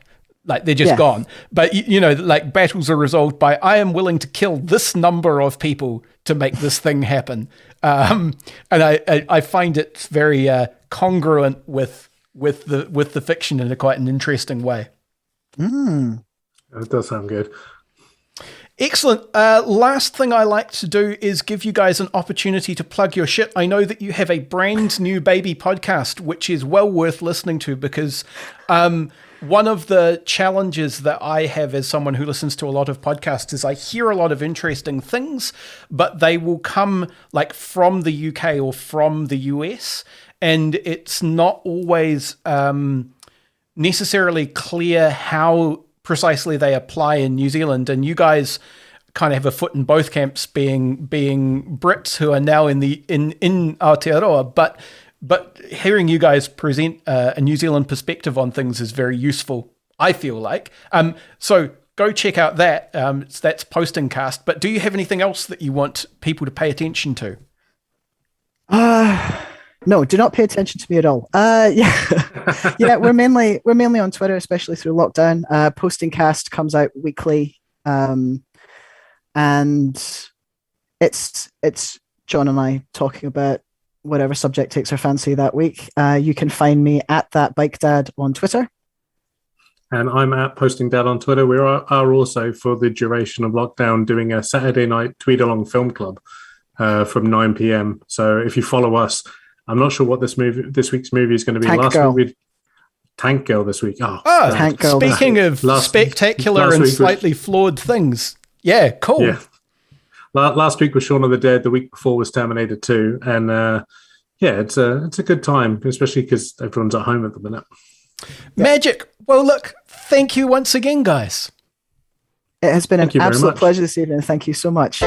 Like, they're just gone. But, like, battles are resolved by, I am willing to kill this number of people to make this thing happen. And I find it very congruent with the fiction in quite an interesting way. It does sound good. Excellent. Last thing I like to do is give you guys an opportunity to plug your shit. I know that you have a brand new baby podcast, which is well worth listening to, because one of the challenges that I have as someone who listens to a lot of podcasts is I hear a lot of interesting things, but they will come like from the UK or from the US, and it's not always necessarily clear how precisely they apply in New Zealand. And you guys kind of have a foot in both camps, being Brits who are now in Aotearoa, but hearing you guys present a New Zealand perspective on things is very useful, I feel like. So go check out that. That's PostingCast. But do you have anything else that you want people to pay attention to? No, do not pay attention to me at all. Yeah, we're mainly on Twitter, especially through lockdown. PostingCast comes out weekly, and it's John and I talking about whatever subject takes our fancy that week. You can find me at ThatBikeDad on Twitter. And I'm at PostingDad on Twitter. We are also, for the duration of lockdown, doing a Saturday night tweet-along film club from 9 p.m. So if you follow us, I'm not sure what this week's movie is going to be. Tank Girl this week. Tank Girl. Speaking of spectacular and slightly flawed things. Yeah, cool. Yeah. Last week was Shaun of the Dead. The week before was Terminator 2. And it's a good time, especially because everyone's at home at the minute. Magic. Well, look, thank you once again, guys. It has been an absolute pleasure this evening. Thank you so much.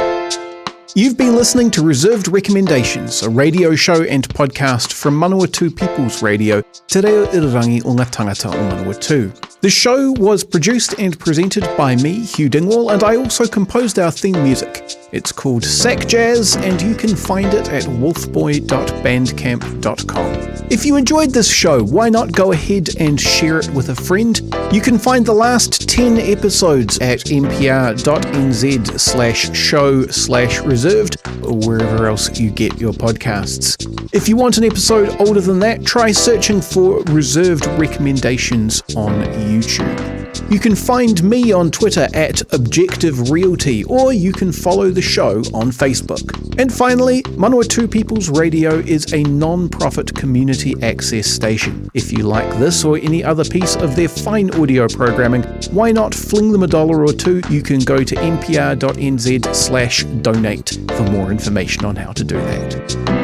You've been listening to Reserved Recommendations, a radio show and podcast from Manawatu People's Radio, Te Reo Irirangi o ngā tangata o Manawatu. The show was produced and presented by me, Hugh Dingwall, and I also composed our theme music. It's called Sack Jazz, and you can find it at wolfboy.bandcamp.com. If you enjoyed this show, why not go ahead and share it with a friend? You can find the last 10 episodes at npr.nz/show/reserved, or wherever else you get your podcasts. If you want an episode older than that, try searching for Reserved Recommendations on YouTube. You can find me on Twitter at Objective Realty, or you can follow the show on Facebook. And finally, Manawatu People's Radio is a non-profit community access station. If you like this or any other piece of their fine audio programming, why not fling them $1 or $2? You can go to npr.nz/donate for more information on how to do that.